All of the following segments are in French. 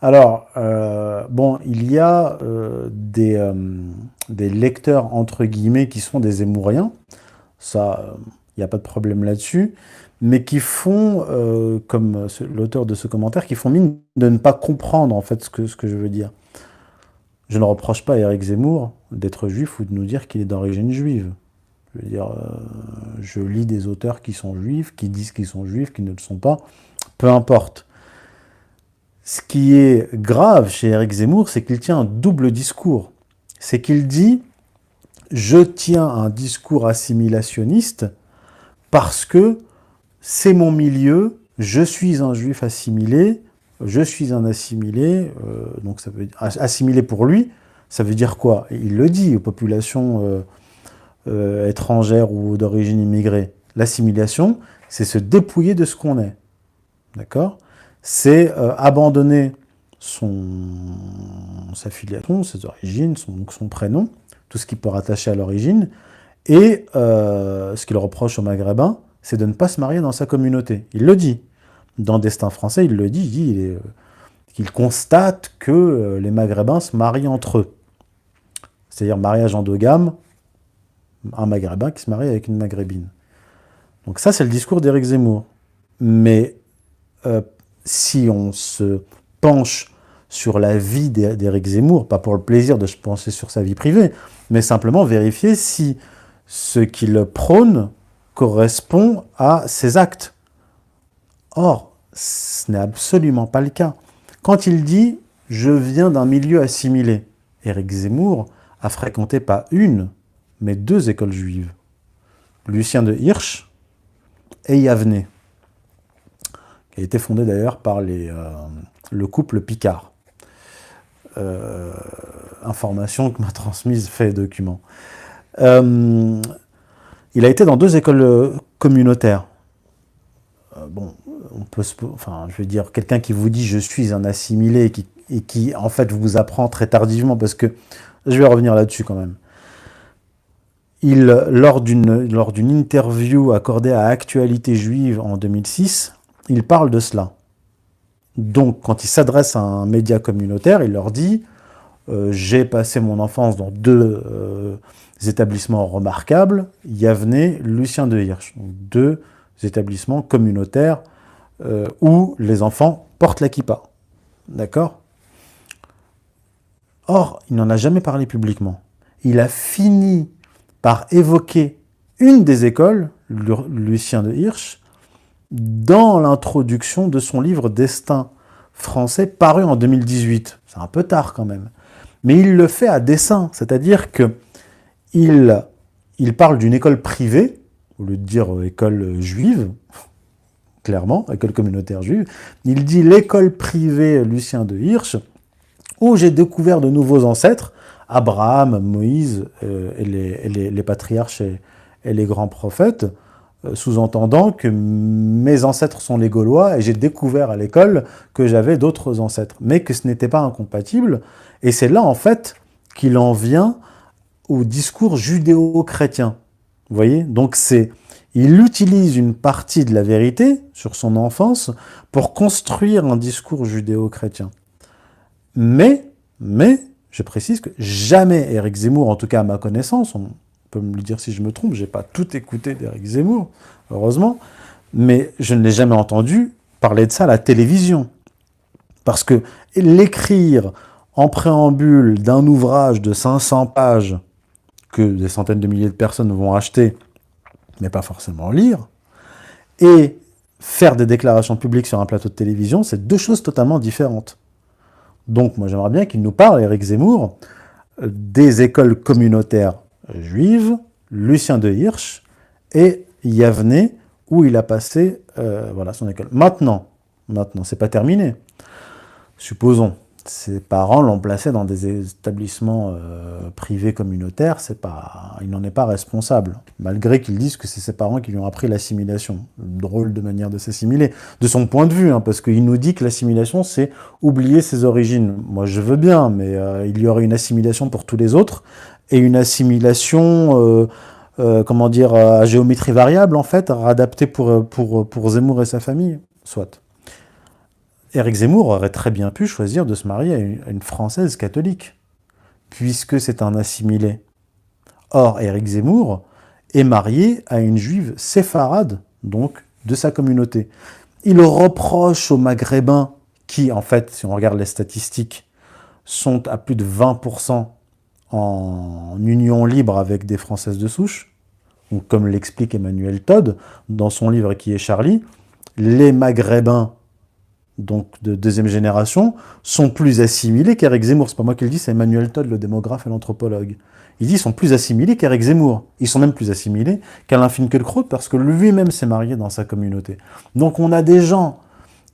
Alors, bon, il y a des lecteurs, entre guillemets, qui sont des Zemmouriens. Ça, il n'y a pas de problème là-dessus. Mais qui font, comme l'auteur de ce commentaire, qui font mine de ne pas comprendre, en fait, ce que je veux dire. Je ne reproche pas à Éric Zemmour d'être juif ou de nous dire qu'il est d'origine juive. Je veux dire, je lis des auteurs qui sont juifs, qui disent qu'ils sont juifs, qui ne le sont pas. Peu importe. Ce qui est grave chez Éric Zemmour, c'est qu'il tient un double discours. C'est qu'il dit, je tiens un discours assimilationniste parce que c'est mon milieu, je suis un juif assimilé, je suis un assimilé, donc ça veut dire, assimilé pour lui, ça veut dire quoi? Il le dit aux populations étrangères ou d'origine immigrée. L'assimilation, c'est se dépouiller de ce qu'on est. D'accord? C'est abandonner sa filiation, ses origines, son prénom, tout ce qui peut rattacher à l'origine. Et ce qu'il reproche aux Maghrébins, c'est de ne pas se marier dans sa communauté. Il le dit. Dans Destin français, il le dit, qu'il constate que les Maghrébins se marient entre eux. C'est-à-dire mariage endogame, un Maghrébin qui se marie avec une Maghrébine. Donc ça, c'est le discours d'Éric Zemmour. Mais si on se penche sur la vie d'Éric Zemmour, pas pour le plaisir de se pencher sur sa vie privée, mais simplement vérifier si ce qu'il prône correspond à ses actes. Or, ce n'est absolument pas le cas. Quand il dit « je viens d'un milieu assimilé », Éric Zemmour a fréquenté pas une, mais deux écoles juives. Lucien de Hirsch et Yavne, qui a été fondée d'ailleurs par le couple Picard. Information que m'a transmise fait document. Il a été dans deux écoles communautaires. Bon, je veux dire, quelqu'un qui vous dit je suis un assimilé et qui en fait vous apprend très tardivement, parce que je vais revenir là-dessus quand même. Lors d'une interview accordée à Actualité Juive en 2006, il parle de cela. Donc, quand il s'adresse à un média communautaire, il leur dit j'ai passé mon enfance dans deux établissements remarquables, Yavne, Lucien de Hirsch, donc deux établissements communautaires où les enfants portent la kippa. D'accord? Or, il n'en a jamais parlé publiquement. Il a fini par évoquer une des écoles, Lucien de Hirsch, dans l'introduction de son livre Destin français, paru en 2018. C'est un peu tard quand même. Mais il le fait à dessein, c'est-à-dire que il parle d'une école privée, au lieu de dire école juive, clairement, école communautaire juive. Il dit l'école privée Lucien de Hirsch, où j'ai découvert de nouveaux ancêtres, Abraham, Moïse et les patriarches et les grands prophètes, sous-entendant que mes ancêtres sont les Gaulois et j'ai découvert à l'école que j'avais d'autres ancêtres, mais que ce n'était pas incompatible. Et c'est là, en fait, qu'il en vient au discours judéo-chrétien. Vous voyez? Donc il utilise une partie de la vérité sur son enfance pour construire un discours judéo-chrétien. Mais, je précise que jamais Éric Zemmour, en tout cas à ma connaissance, on peut me le dire si je me trompe, j'ai pas tout écouté d'Éric Zemmour, heureusement, mais je ne l'ai jamais entendu parler de ça à la télévision. Parce que l'écrire en préambule d'un ouvrage de 500 pages que des centaines de milliers de personnes vont acheter, mais pas forcément lire, et faire des déclarations publiques sur un plateau de télévision, c'est deux choses totalement différentes. Donc moi j'aimerais bien qu'il nous parle, Éric Zemmour, des écoles communautaires juives, Lucien de Hirsch et Yavne, où il a passé son école. Maintenant, c'est pas terminé. Supposons, ses parents l'ont placé dans des établissements privés communautaires, il n'en est pas responsable, malgré qu'ils disent que c'est ses parents qui lui ont appris l'assimilation. Drôle de manière de s'assimiler, de son point de vue, parce qu'il nous dit que l'assimilation, c'est oublier ses origines. Moi, je veux bien, mais il y aurait une assimilation pour tous les autres, et une assimilation, à géométrie variable, en fait, adaptée pour Zemmour et sa famille, soit. Éric Zemmour aurait très bien pu choisir de se marier à une Française catholique, puisque c'est un assimilé. Or, Éric Zemmour est marié à une juive séfarade, donc de sa communauté. Il reproche aux Maghrébins, qui, en fait, si on regarde les statistiques, sont à plus de 20% en union libre avec des Françaises de souche, ou comme l'explique Emmanuel Todd dans son livre Qui est Charlie, les Maghrébins, donc de deuxième génération, sont plus assimilés qu'Éric Zemmour. C'est pas moi qui le dis, c'est Emmanuel Todd, le démographe et l'anthropologue. Il dit qu'ils sont plus assimilés qu'Éric Zemmour. Ils sont même plus assimilés qu'Alain Finkielkraut parce que lui-même s'est marié dans sa communauté. Donc on a des gens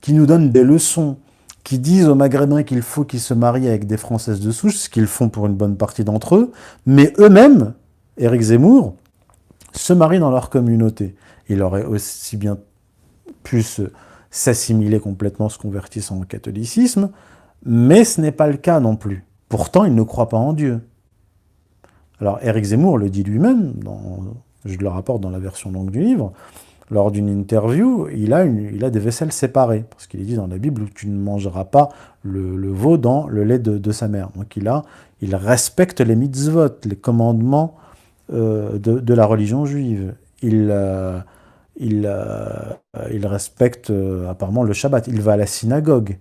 qui nous donnent des leçons, qui disent aux Maghrébins qu'il faut qu'ils se marient avec des Françaises de souche, ce qu'ils font pour une bonne partie d'entre eux, mais eux-mêmes, Éric Zemmour, se marient dans leur communauté. Il aurait aussi bien pu s'assimiler complètement, se convertissant au catholicisme, mais ce n'est pas le cas non plus. Pourtant, il ne croit pas en Dieu. Alors, Éric Zemmour le dit lui-même, je le rapporte dans la version longue du livre, lors d'une interview, il a des vaisselles séparées, parce qu'il est dit dans la Bible, tu ne mangeras pas le veau dans le lait de sa mère. Donc il respecte les mitzvot, les commandements de la religion juive. Il respecte apparemment le Shabbat. Il va à la synagogue.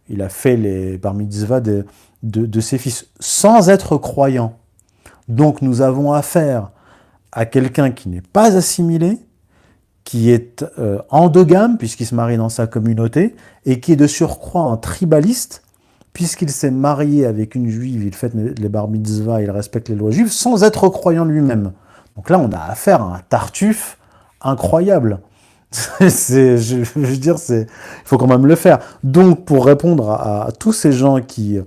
Il a fait les bar mitzvah de ses fils, sans être croyant. Donc nous avons affaire à quelqu'un qui n'est pas assimilé, qui est endogame, puisqu'il se marie dans sa communauté, et qui est de surcroît un tribaliste, puisqu'il s'est marié avec une juive, il fait les bar mitzvah, il respecte les lois juives, sans être croyant lui-même. Donc là, on a affaire à un tartuffe incroyable. Je veux dire, il faut quand même le faire. Donc, pour répondre à tous ces gens qui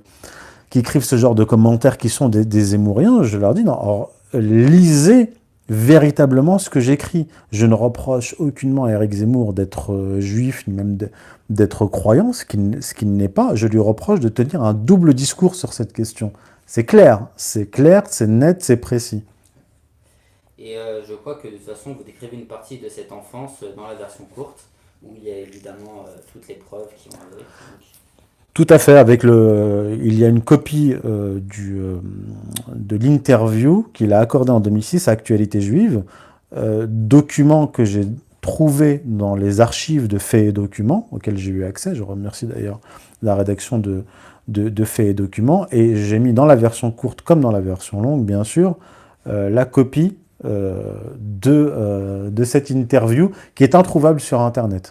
écrivent ce genre de commentaires qui sont des Zemmouriens, je leur dis, non, alors, lisez véritablement ce que j'écris. Je ne reproche aucunement à Éric Zemmour d'être juif, ni même d'être croyant, ce qu'il n'est pas. Je lui reproche de tenir un double discours sur cette question. C'est clair, c'est net, c'est précis. Et je crois que de toute façon, vous décrivez une partie de cette enfance dans la version courte, où il y a évidemment toutes les preuves qui ont avec. Tout à fait, il y a une copie de l'interview qu'il a accordée en 2006 à Actualité Juive, document que j'ai trouvé dans les archives de Faits et Documents, auxquels j'ai eu accès. Je remercie d'ailleurs la rédaction de Faits et Documents, et j'ai mis dans la version courte comme dans la version longue, bien sûr, la copie de cette interview qui est introuvable sur Internet.